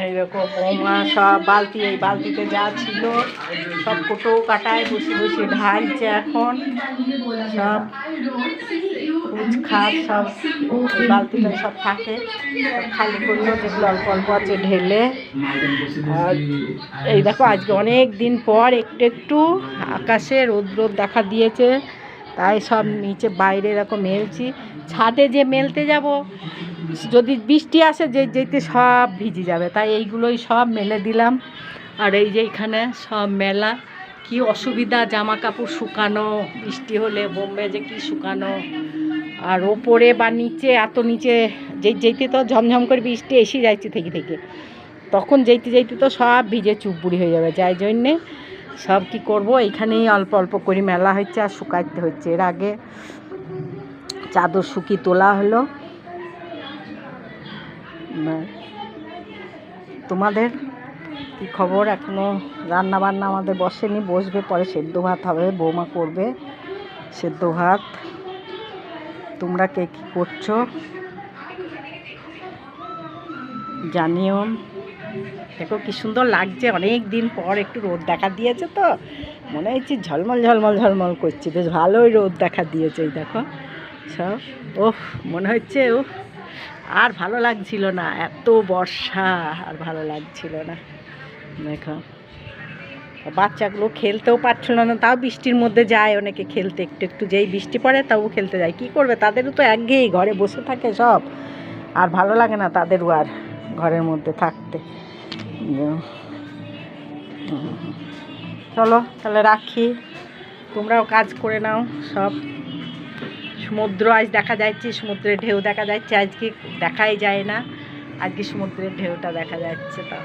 এইরকম বৌমা সব বালতি, এই বালতিতে যা ছিল সব কোটো কাটায় বসে বসে ঢালছে এখন। সব কুচ খাট সব এই বালতিটা সব থাকে, সব খালি করলো, যেগুলো অল্প অল্প আছে ঢেলে। আর এই দেখো আজকে অনেক দিন পর একটু একটু আকাশে রোদ রোদ দেখা দিয়েছে, তাই সব নিচে বাইরে এরকম মেলছি। ছাদে যে মেলতে যাব, যদি বৃষ্টি আসে যেতে সব ভিজে যাবে, তাই এইগুলোই সব মেলে দিলাম। আর এই যে এখানে সব মেলা, কি অসুবিধা জামা কাপড় শুকানো, বৃষ্টি হলে বোম্বে যে কি শুকানো। আর ওপরে বা নিচে, এত নিচে যেতে তো ঝমঝম করে বৃষ্টি এসে যাচ্ছে থেকে থেকে, তখন যেতে তো সব ভিজে চুপবুড়ি হয়ে যাবে। যাই জন্যে সব কি করব, এইখানেই অল্প অল্প করে মেলা হচ্ছে আর শুকাইতে হচ্ছে। এর আগে চাদর শুকিয়ে তোলা হলো। তোমাদের কি খবর? এখনও রান্না বান্না আমাদের বসেনি, বসবে পরে, সেদ্ধ ভাত হবে, বৌমা করবে সেদ্ধ ভাত। তোমরা কে কী করছো জানিও। দেখো কি সুন্দর লাগছে, অনেক দিন পর একটু রোদ দেখা দিয়েছে তো মনে হচ্ছে ঝলমল ঝলমল ঝলমল করছে, বেশ ভালোই রোদ দেখা দিয়েছে। এই দেখো সব, ওহ মনে হচ্ছে ওহ আর ভালো লাগছিল না, এত বর্ষা আর ভালো লাগছিল না। দেখো বাচ্চাগুলো খেলতেও পারছিল না, তাও বৃষ্টির মধ্যে যায় অনেকে খেলতে, একটু একটু যেই বৃষ্টি পড়ে তাও খেলতে যায়। কি করবে, তাদেরও তো একঘেয়েই ঘরে বসে থাকে সব, আর ভালো লাগে না তাদেরও আর ঘরের মধ্যে থাকতে। চলো তাহলে রাখি, তোমরাও কাজ করে নাও সব। সমুদ্র আজ দেখা যাচ্ছে, সমুদ্রের ঢেউ দেখা যাচ্ছে, আজকে দেখাই যায় না, আজকে সমুদ্রের ঢেউটা দেখা যাচ্ছে। তা